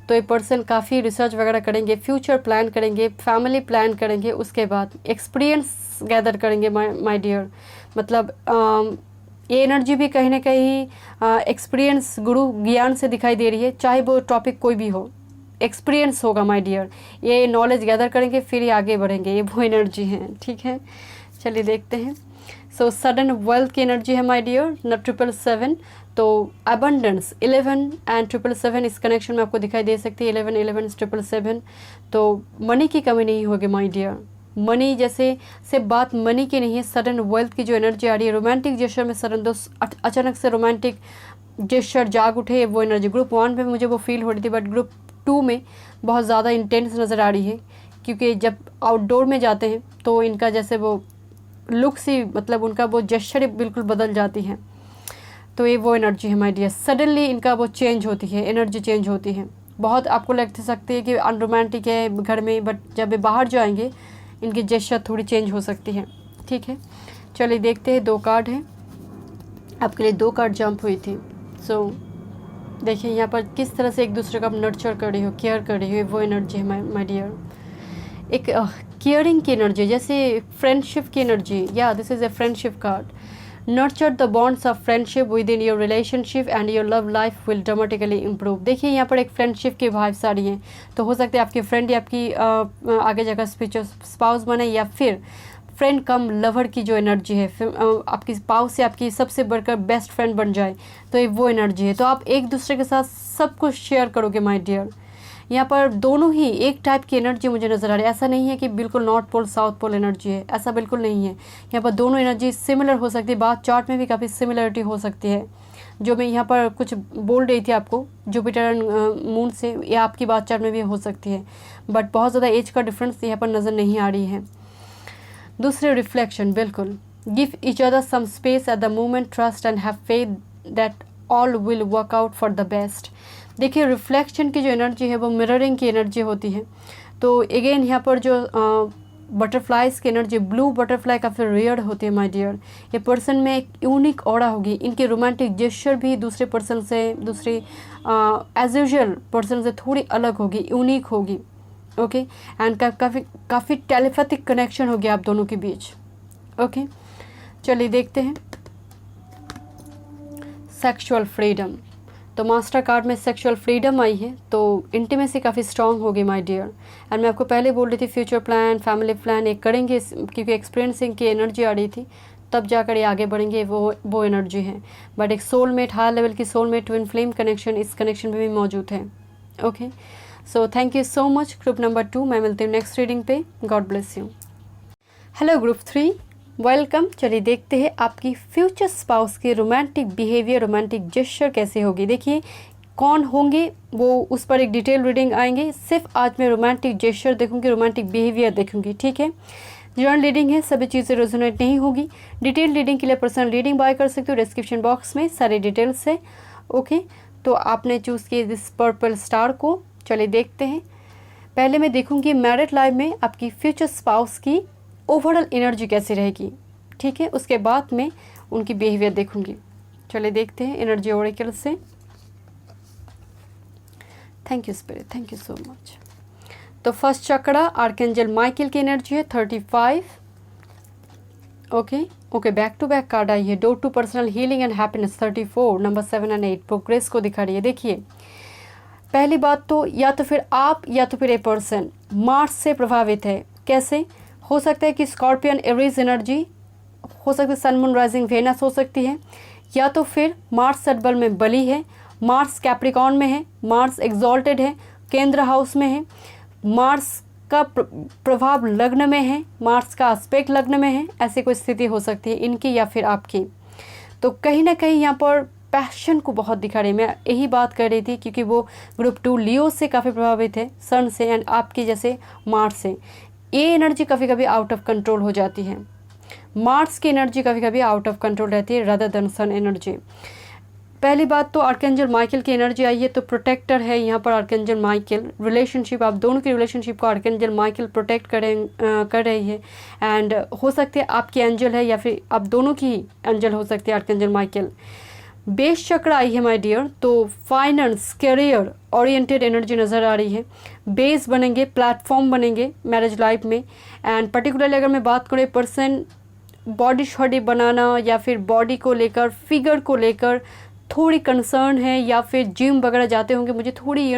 तो ये पर्सन काफ़ी रिसर्च वगैरह करेंगे, फ्यूचर प्लान करेंगे, फैमिली प्लान करेंगे, उसके बाद एक्सपीरियंस गैदर करेंगे माय डियर। मतलब ये एनर्जी भी कहीं ना कहीं एक्सपीरियंस, गुरु ज्ञान से दिखाई दे रही है, चाहे वो टॉपिक कोई भी हो, एक्सपीरियंस होगा माय डियर। ये नॉलेज गैदर करेंगे फिर ये आगे बढ़ेंगे, ये वो एनर्जी है। ठीक है, चलिए देखते हैं। सो सडन वेल्थ की एनर्जी है माय डियर, 777। तो अबंडेंस 11 एंड 777 इस कनेक्शन में आपको दिखाई दे सकती है, 11 777। तो मनी की कमी नहीं होगी माय डियर। मनी जैसे सिर्फ बात मनी की नहीं है, सडन वेल्थ की जो एनर्जी आ रही है, रोमांटिक जेस्चर में सडन दोस्त अचानक से रोमांटिक जेस्चर जाग उठे, वो एनर्जी ग्रुप 1 पे मुझे वो फील हो रही थी, बट ग्रुप 2 में बहुत ज़्यादा इंटेंस नज़र आ रही है, क्योंकि जब आउटडोर में जाते हैं तो इनका जैसे वो लुक्स ही, मतलब उनका वो जेस्चर बिल्कुल बदल जाती है। तो ये वो एनर्जी है माय डियर। सडनली इनका वो चेंज होती है, एनर्जी चेंज होती है। बहुत आपको लग सकती है कि अनरोमांटिक है घर में, बट जब ये बाहर जाएंगे इनकी जेस्चर थोड़ी चेंज हो सकती है। ठीक है, चलिए देखते हैं। 2 कार्ड हैं आपके लिए, 2 कार्ड जंप हुई थी। सो देखिए यहाँ पर किस तरह से एक दूसरे का आप नर्चर कर रही हो, केयर कर रही हो, वो एनर्जी है माय डियर। एक केयरिंग की एनर्जी, जैसे फ्रेंडशिप की एनर्जी, या this is a friendship card. Nurture the bonds of friendship with in your relationship and your love life will dramatically improve. देखिए यहाँ पर एक फ्रेंडशिप की वाइब्स आ रही हैं, तो हो सकता है आपकी फ्रेंड या आपकी आगे जाकर फ्यूचर स्पाउस बने, या फिर फ्रेंड कम लवर की जो एनर्जी है, फिर आपकी स्पाउस से आपकी सबसे बढ़कर बेस्ट फ्रेंड बन जाए, तो ये वो एनर्जी है। तो आप एक दूसरे के साथ सब कुछ शेयर करोगे माय डियर। यहाँ पर दोनों ही एक टाइप की एनर्जी मुझे नज़र आ रही है। ऐसा नहीं है कि बिल्कुल north pole south pole energy है, ऐसा बिल्कुल नहीं है। यहाँ पर दोनों एनर्जी सिमिलर हो सकती है, बात चार्ट में भी काफ़ी सिमिलरिटी हो सकती है। जो मैं यहाँ पर कुछ बोल रही थी आपको जुपिटर एंड मून से, या आपकी बात चार्ट में भी हो सकती है, बट बहुत ज़्यादा एज का डिफरेंस यहाँ पर नज़र नहीं आ रही है। दूसरे रिफ्लेक्शन, बिल्कुल give each other some space at the moment, trust and have faith that all will work out for the best. देखिए रिफ्लेक्शन की जो एनर्जी है वो मिररिंग की एनर्जी होती है। तो अगेन यहाँ पर जो बटरफ्लाइज की एनर्जी, ब्लू बटरफ्लाई काफ़ी रेयर होती है माय डियर। ये पर्सन में एक यूनिक ऑरा होगी, इनकी रोमांटिक जेस्चर भी दूसरे पर्सन से, दूसरी एज यूजुअल पर्सन से थोड़ी अलग होगी, यूनिक होगी। ओके एंड काफ़ी टेलीपैथिक कनेक्शन होगी आप दोनों के बीच। ओके चलिए देखते हैं सेक्सुअल फ्रीडम। तो मास्टर कार्ड में सेक्सुअल फ्रीडम आई है, तो इंटीमेसी काफ़ी स्ट्रांग होगी माय डियर। एंड मैं आपको पहले बोल रही थी फ्यूचर प्लान, फैमिली प्लान एक करेंगे, क्योंकि एक्सपीरियंसिंग की एनर्जी आ रही थी, तब जाकर ये आगे बढ़ेंगे, वो एनर्जी है। बट एक सोलमेट, हाई लेवल की सोलमेट ट्विन फ्लेम कनेक्शन इस कनेक्शन में भी मौजूद है। Okay so thank you so much group number 2। मैं मिलती हूँ नेक्स्ट रीडिंग पे। God bless you. Hello group 3, welcome. चलिए देखते हैं आपकी फ्यूचर स्पाउस की रोमांटिक बिहेवियर, रोमांटिक जेस्चर कैसे होगी। देखिए कौन होंगे वो उस पर एक डिटेल रीडिंग आएंगे। सिर्फ आज मैं रोमांटिक जेस्चर देखूंगी, रोमांटिक बिहेवियर देखूंगी, ठीक है। जनरल रीडिंग है, सभी चीज़ें रेजोनेट नहीं होगी। डिटेल रीडिंग के लिए पर्सनल रीडिंग बाय कर सकते हो, डिस्क्रिप्शन बॉक्स में सारे डिटेल्स है। ओके तो आपने चूज़ किया दिस पर्पल स्टार को। चलिए देखते हैं। पहले मैं देखूंगी मैरिड लाइफ में आपकी फ्यूचर स्पाउस की ओवरऑल एनर्जी कैसी रहेगी, ठीक है। उसके बाद में उनकी बिहेवियर देखूंगी। चलिए देखते हैं एनर्जी ओरेकल से। Thank you spirit, thank you so much. तो फर्स्ट चक्रा आर्कएंजल माइकल की एनर्जी है 35। Okay back to back card आई है। Door to personal healing and happiness 34, number 7 and 8 progress को दिखा रही है। देखिए पहली बात तो या तो फिर आप या तो फिर ए पर्सन मार्स से प्रभावित है। कैसे हो सकता है कि स्कॉर्पियन एरीज एनर्जी हो सकती है, सन मून राइजिंग वेनस हो सकती है, या तो फिर मार्स सटबल में बली है, मार्स कैप्रिकॉन में है, मार्स एग्जॉल्टेड है, केंद्र हाउस में है, मार्स का प्रभाव लग्न में है, मार्स का एस्पेक्ट लग्न में है। ऐसी कोई स्थिति हो सकती है इनकी या फिर आपकी। तो कहीं ना कहीं यहाँ पर पैशन को बहुत दिखा रही है। मैं यही बात कर रही थी क्योंकि वो ग्रुप 2 लियो से काफ़ी प्रभावित है, सन से, एंड आपकी जैसे मार्स से। ये एनर्जी कभी कभी आउट ऑफ कंट्रोल हो जाती है। मार्स की एनर्जी कभी कभी आउट ऑफ कंट्रोल रहती है रादर देन सन एनर्जी। पहली बात तो आर्कएंजल माइकल की एनर्जी आई है, तो प्रोटेक्टर है यहाँ पर आर्कएंजल माइकल। रिलेशनशिप, आप दोनों की रिलेशनशिप को आर्कएंजल माइकल प्रोटेक्ट कर रही है। एंड हो सकते हैं आपकी एंजल है या फिर आप दोनों की एंजल हो सकती है आर्कएंजल माइकल। बेस चक्र आई है माय डियर, तो फाइनेंस करियर ओरिएंटेड एनर्जी नज़र आ रही है। बेस बनेंगे, प्लेटफॉर्म बनेंगे मैरिज लाइफ में। एंड पर्टिकुलरली अगर मैं बात करूँ पर्सन बॉडी शॉडी बनाना या फिर बॉडी को लेकर, फिगर को लेकर थोड़ी कंसर्न है, या फिर जिम वगैरह जाते होंगे, मुझे थोड़ी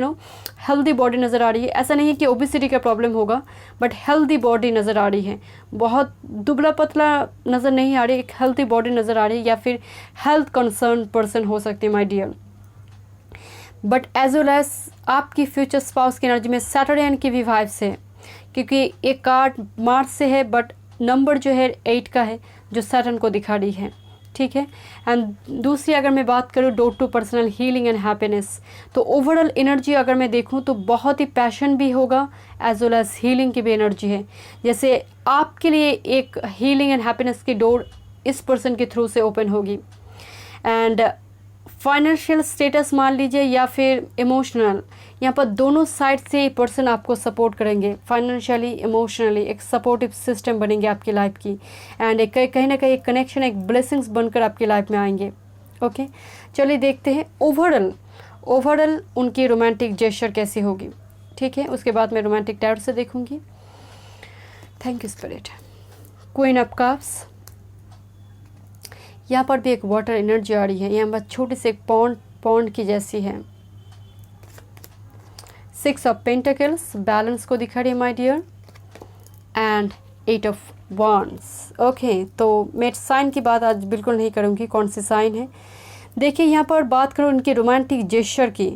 हेल्दी बॉडी नज़र आ रही है। ऐसा नहीं है कि ओबेसिटी का प्रॉब्लम होगा, बट हेल्दी बॉडी नज़र आ रही है। बहुत दुबला पतला नज़र नहीं आ रही, एक हेल्दी बॉडी नज़र आ रही है, या फिर हेल्थ कंसर्न पर्सन हो सकती है my dear. But as well as आपकी फ्यूचर स्पाउस की एनर्जी में सैटर्न की भी वाइब्स है, क्योंकि एक कार्ड मार्च से है बट नंबर जो है 8 का है, जो सैटर्न को दिखा रही है, ठीक है। एंड दूसरी अगर मैं बात करूँ door to personal healing and happiness, तो ओवरऑल एनर्जी अगर मैं देखूँ तो बहुत ही पैशन भी होगा, एज वेल एज हीलिंग की भी एनर्जी है। जैसे आपके लिए एक हीलिंग एंड हैप्पीनेस की डोर इस पर्सन के थ्रू से ओपन होगी। एंड फाइनेंशियल स्टेटस मान लीजिए या फिर इमोशनल, यहाँ पर दोनों साइड से पर्सन आपको सपोर्ट करेंगे, फाइनेंशियली इमोशनली एक सपोर्टिव सिस्टम बनेंगे आपकी लाइफ की। एंड एक कहीं ना कहीं एक कनेक्शन, एक ब्लेसिंग्स बनकर आपकी लाइफ में आएंगे। ओके चलिए देखते हैं ओवरऑल उनकी रोमांटिक जेस्चर कैसी होगी, ठीक है। उसके बाद मैं रोमांटिक टैरो से देखूंगी। Thank you spirit. Queen of cups, यहाँ पर भी एक वाटर एनर्जी आ रही है, यहाँ पर छोटी सी एक पॉन्ड की जैसी है। सिक्स ऑफ पेंटिकल्स, बैलेंस को दिखा रही है my dear, and eight of wands। Okay, तो मैं साइन की बात आज बिल्कुल नहीं करूँगी, कौन सी साइन है। देखिए यहाँ पर बात करूँ इनके रोमांटिक जेस्चर की,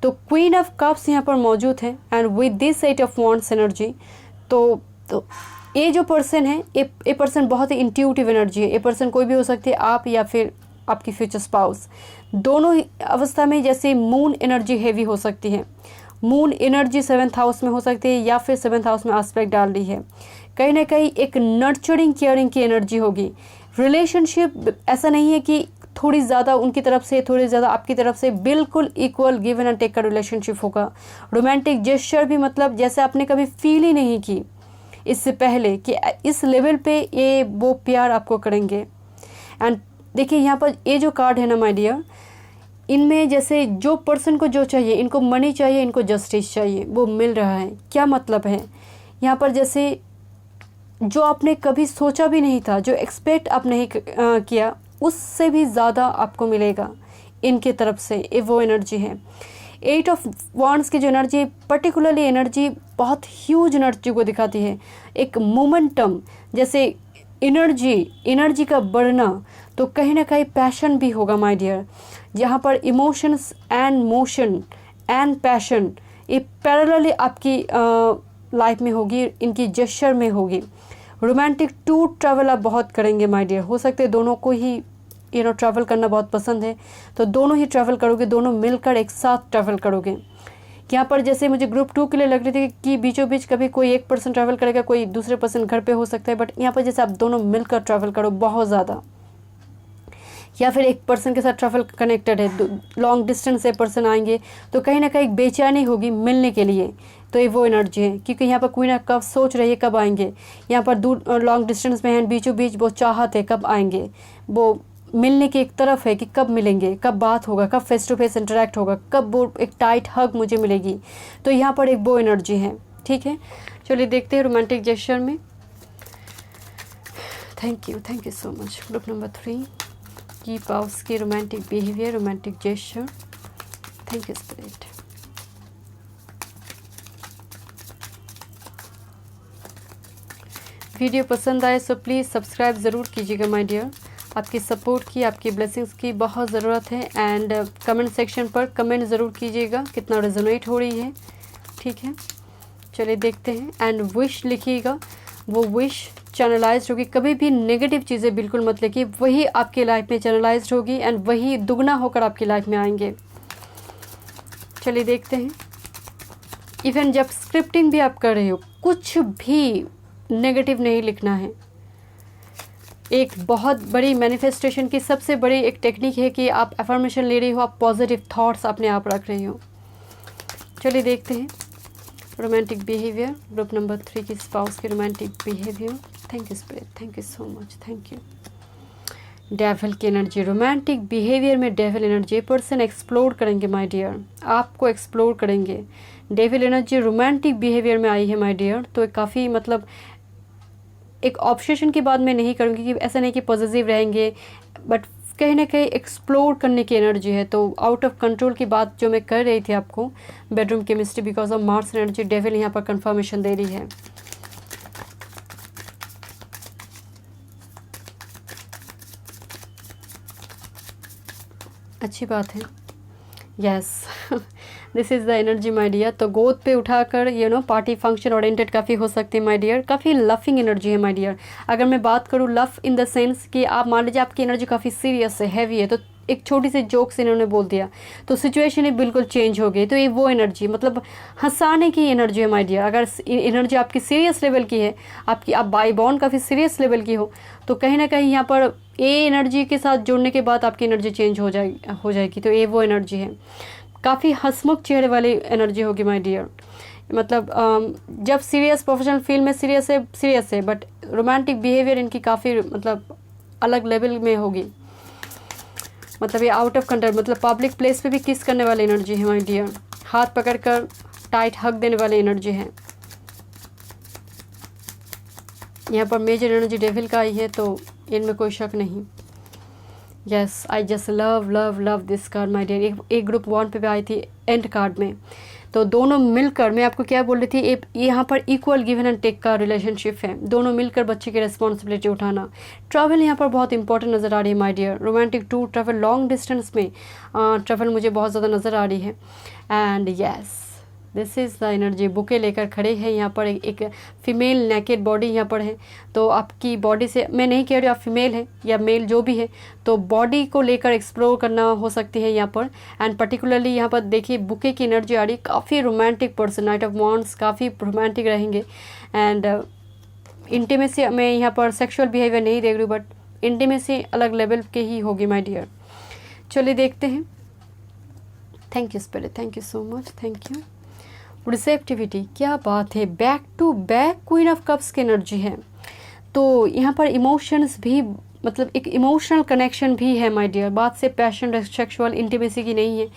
तो क्वीन ऑफ कप्स यहाँ पर मौजूद है and with this eight of wands energy. तो ये जो पर्सन है, ये पर्सन बहुत ही इंट्यूटिव एनर्जी है। ये पर्सन कोई भी हो सकती है, आप या फिर आपकी फ्यूचर स्पाउस। दोनों ही अवस्था में जैसे मून एनर्जी हैवी हो सकती है, मून एनर्जी 7th हाउस में हो सकती है या फिर 7th हाउस में एस्पेक्ट डाल रही है। कहीं ना कहीं एक नर्चरिंग केयरिंग की एनर्जी होगी। रिलेशनशिप ऐसा नहीं है कि थोड़ी ज़्यादा उनकी तरफ से थोड़ी ज़्यादा आपकी तरफ से, बिल्कुल इक्वल गिव एंड टेक का रिलेशनशिप होगा। रोमांटिक जेस्चर भी मतलब जैसे आपने कभी फील ही नहीं की इससे पहले कि इस लेवल पे ये वो प्यार आपको करेंगे। एंड देखिए यहाँ पर ये जो कार्ड है ना माय डियर, इनमें जैसे जो पर्सन को जो चाहिए, इनको मनी चाहिए, इनको जस्टिस चाहिए, वो मिल रहा है। क्या मतलब है यहाँ पर, जैसे जो आपने कभी सोचा भी नहीं था, जो एक्सपेक्ट आप नहीं किया, उससे भी ज़्यादा आपको मिलेगा इनके तरफ से। ये वो एनर्जी है। एट ऑफ wands की जो एनर्जी, पर्टिकुलरली एनर्जी बहुत ह्यूज एनर्जी को दिखाती है, एक मोमेंटम, जैसे एनर्जी का बढ़ना। तो कहीं ना कहीं पैशन भी होगा माय डियर, जहाँ पर emotions and motion and passion ये पैरेलली आपकी लाइफ में होगी, इनकी जेस्चर में होगी। रोमांटिक टूर ट्रैवल आप बहुत करेंगे माय डियर। हो सकते हैं दोनों को ही ट्रैवल करना बहुत पसंद है, तो दोनों ही ट्रैवल करोगे, दोनों मिलकर एक साथ ट्रैवल करोगे। यहाँ पर जैसे मुझे ग्रुप 2 के लिए लग रही थी कि बीचों बीच कभी कोई एक पर्सन ट्रैवल करेगा, कोई दूसरे पर्सन घर पे हो सकता है, बट यहाँ पर जैसे आप दोनों मिलकर ट्रैवल करो बहुत ज़्यादा, या फिर एक पर्सन के साथ ट्रैवल कनेक्टेड है, लॉन्ग डिस्टेंस से पर्सन आएंगे, तो कहीं ना कहीं बेचैनी होगी मिलने के लिए। तो ये वो एनर्जी है, क्योंकि यहाँ पर क्वीन ऑफ कप्स सोच रही है कब आएंगे। यहाँ पर दूर लॉन्ग डिस्टेंस में हैं, बीचों बीच वो चाहत है कब आएंगे, वो मिलने की एक तरफ है कि कब मिलेंगे, कब बात होगा, कब फेस टू फेस इंटरेक्ट होगा, कब वो एक टाइट हग मुझे मिलेगी। तो यहाँ पर एक वो एनर्जी है। ठीक है, चलिए देखते हैं रोमांटिक जेस्चर में। Thank you so much. Group number 3 की पाउस की romantic behaviour, romantic gesture. Thank you spirit. Video पसंद आए सो प्लीज़ सब्सक्राइब ज़रूर कीजिएगा माय डियर। आपकी सपोर्ट की, आपकी ब्लेसिंग्स की बहुत ज़रूरत है। एंड कमेंट सेक्शन पर कमेंट ज़रूर कीजिएगा कितना रेजोनेट हो रही है। ठीक है, चलिए देखते हैं। एंड विश लिखिएगा, वो विश चैनलाइज होगी। कभी भी नेगेटिव चीज़ें बिल्कुल मत लिखिए, वही आपकी लाइफ में चैनलाइज होगी एंड वही दुगना होकर आपकी लाइफ में आएंगे। चलिए देखते हैं। इवन जब स्क्रिप्टिंग भी आप कर रहे हो, कुछ भी नेगेटिव नहीं लिखना है। एक बहुत बड़ी मैनिफेस्टेशन की सबसे बड़ी एक टेक्निक है कि आप अफर्मेशन ले रही हो, आप पॉजिटिव थॉट्स अपने आप रख रही हो। चलिए देखते हैं रोमांटिक बिहेवियर, ग्रुप नंबर 3 की स्पाउस की romantic behaviour. Thank you spirit, thank you so much, thank you. Devil की एनर्जी, रोमांटिक बिहेवियर में डेविल एनर्जी, पर्सन एक्सप्लोर करेंगे माय डियर, आपको एक्सप्लोर करेंगे। डेविल एनर्जी रोमांटिक बिहेवियर में आई है माय डियर, तो काफ़ी मतलब एक ऑब्सेशन की बात मैं नहीं करूँगी कि ऐसा नहीं कि पॉजिटिव रहेंगे, बट कहीं ना कहीं एक्सप्लोर करने की एनर्जी है। तो आउट ऑफ कंट्रोल की बात जो मैं कर रही थी आपको, bedroom chemistry, because of Mars energy, devil यहाँ पर कंफर्मेशन दे रही है। अच्छी बात है, yes this is the energy my dear. तो गोद पे उठाकर पार्टी फंक्शन ओरिएंटेड काफ़ी हो सकती है माय डियर, काफ़ी लफिंग एनर्जी है माय डियर। अगर मैं बात करूँ लफ इन द सेंस कि आप मान लीजिए आपकी एनर्जी काफ़ी सीरियस है, हैवी है, तो एक छोटी सी जोक से इन्होंने बोल दिया तो सिचुएशन ही बिल्कुल चेंज हो गई। तो ये वो एनर्जी, मतलब हंसाने की एनर्जी है माय डियर। अगर एनर्जी आपकी सीरियस लेवल की है, आप बाई बॉर्न काफ़ी सीरियस लेवल की हो, तो कहीं ना कहीं यहाँ पर ये एनर्जी के साथ जुड़ने के बाद आपकी एनर्जी चेंज हो जाएगी। तो ये वो एनर्जी है, काफ़ी हंसमुख चेहरे वाली एनर्जी होगी माय डियर। मतलब जब सीरियस प्रोफेशनल फील्ड में सीरियस है, बट रोमांटिक बिहेवियर इनकी काफ़ी मतलब अलग लेवल में होगी। मतलब ये आउट ऑफ कंट्रोल, मतलब पब्लिक प्लेस पे भी किस करने वाली एनर्जी है माय डियर, हाथ पकड़कर टाइट हक देने वाली एनर्जी है। यहाँ पर मेजर एनर्जी डेविल का आई है, तो इनमें कोई शक नहीं। Yes, I just love love love this card my dear. एक ग्रुप 1 पे आई थी एंड कार्ड में, तो दोनों मिलकर, मैं आपको क्या बोल रही थी, यहाँ पर इक्वल गिवन एंड टेक का रिलेशनशिप है, दोनों मिलकर बच्चे की रिस्पॉन्सिबिलिटी उठाना। ट्रैवल यहाँ पर बहुत इंपॉर्टेंट नज़र आ रही है my dear. Romantic tour travel, long distance में ट्रैवल मुझे बहुत ज़्यादा नज़र आ रही है। And yes, this is the energy. Bouquet लेकर खड़े हैं यहाँ पर, एक फीमेल नेकेड बॉडी यहाँ पर है। तो आपकी बॉडी से, मैं नहीं कह रही आप फीमेल है या मेल जो भी है, तो बॉडी को लेकर एक्सप्लोर करना हो सकती है यहाँ पर। एंड पर्टिकुलरली यहाँ पर देखिए बुके की एनर्जी आ रही, काफ़ी romantic person, night of wands, काफ़ी रोमांटिक रहेंगे। एंड इंटीमेसी में यहाँ पर सेक्सुअल बिहेवियर नहीं देख रही, बट इंटीमेसी अलग लेवल के ही होगी माय डियर। चलिए देखते हैं। Thank you spirit, thank you so much, thank you. Receptivity, क्या बात है, back to back queen of cups की एनर्जी है। तो यहाँ पर इमोशंस भी, मतलब एक इमोशनल कनेक्शन भी है माय डियर। बात से पैशन सेक्सुअल इंटीमेसी की नहीं है,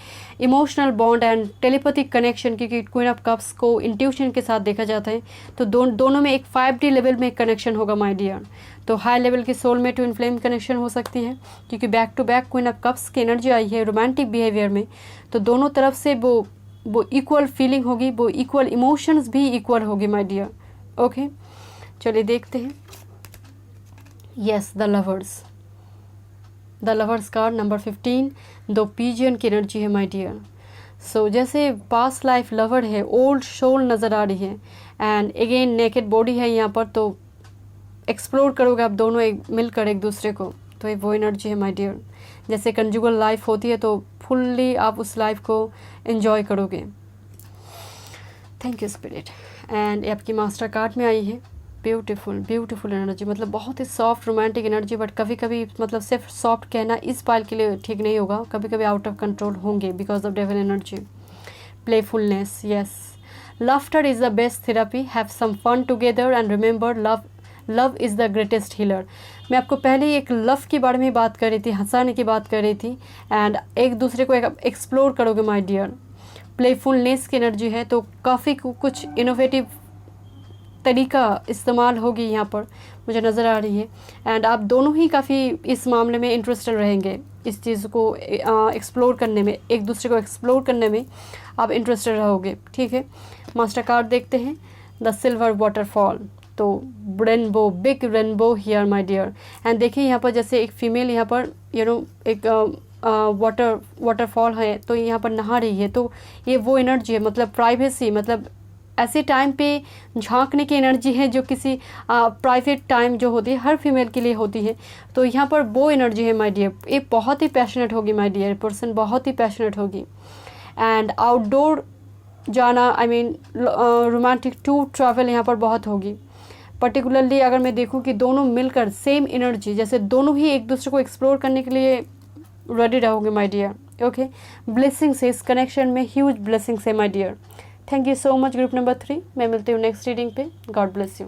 emotional bond and telepathic connection, क्योंकि क्वीन ऑफ कप्स को इंट्यूशन के साथ देखा जाता है। तो दोनों में एक 5D लेवल में कनेक्शन होगा माय डियर। तो हाई लेवल की सोलमेट टू इनफ्लेम कनेक्शन हो सकती है, क्योंकि back to back queen of cups की एनर्जी आई है रोमांटिक बिहेवियर में। तो दोनों तरफ से वो इक्वल फीलिंग होगी, वो इक्वल इमोशंस भी इक्वल होगी माय डियर। ओके, चलिए देखते हैं। Yes, the lovers card number 15, दो पिजियन की एनर्जी है माय डियर। सो जैसे पास्ट लाइफ लवर है, ओल्ड सोल नज़र आ रही है। एंड अगेन नेकेड बॉडी है यहाँ पर, तो एक्सप्लोर करोगे आप दोनों मिलकर एक दूसरे को, तो ये वो एनर्जी है माय डियर। जैसे कंजुगल लाइफ होती है, तो फुल्ली आप उस लाइफ को एंजॉय करोगे। Thank you spirit. एंड आपकी मास्टर कार्ड में आई है ब्यूटीफुल ब्यूटीफुल एनर्जी, मतलब बहुत ही सॉफ्ट रोमांटिक एनर्जी। बट कभी कभी मतलब सिर्फ सॉफ्ट कहना इस पाल के लिए ठीक नहीं होगा, कभी कभी आउट ऑफ कंट्रोल होंगे because of devil energy. Playfulness, yes, laughter is the best therapy, have some fun together and remember love is the greatest healer. मैं आपको पहले ही एक लव के बारे में बात कर रही थी, हंसाने की बात कर रही थी। एंड एक दूसरे को एक्सप्लोर करोगे माय डियर। प्लेफुलनेस की एनर्जी है, तो काफ़ी कुछ इनोवेटिव तरीका इस्तेमाल होगी यहाँ पर, मुझे नज़र आ रही है। एंड आप दोनों ही काफ़ी इस मामले में इंटरेस्टेड रहेंगे, इस चीज़ को एक्सप्लोर करने में, एक दूसरे को एक्सप्लोर करने में आप इंटरेस्टेड रहोगे। ठीक है, मास्टर कार्ड देखते हैं, द सिल्वर वाटरफॉल। तो rainbow, big rainbow here my dear. And देखिए यहाँ पर जैसे एक फीमेल यहाँ पर एक वाटरफॉल है, तो यहाँ पर नहा रही है। तो ये वो एनर्जी है, मतलब प्राइवेसी, मतलब ऐसे टाइम पे झांकने की एनर्जी है जो किसी प्राइवेट टाइम जो होती है हर फीमेल के लिए होती है। तो यहाँ पर वो एनर्जी है माय डियर। ये बहुत ही पैशनेट होगी माय डियर, पर्सन बहुत ही पैशनेट होगी। एंड आउटडोर जाना, I mean romantic tour travel यहाँ पर बहुत होगी। पर्टिकुलरली अगर मैं देखूं कि दोनों मिलकर सेम एनर्जी, जैसे दोनों ही एक दूसरे को एक्सप्लोर करने के लिए रेडी रहोगे माय डियर। ओके, ब्लेसिंग्स है इस कनेक्शन में, ह्यूज ब्लेसिंग्स है my dear. Thank you so much group number 3। मैं मिलती हूँ नेक्स्ट रीडिंग पे। God bless you.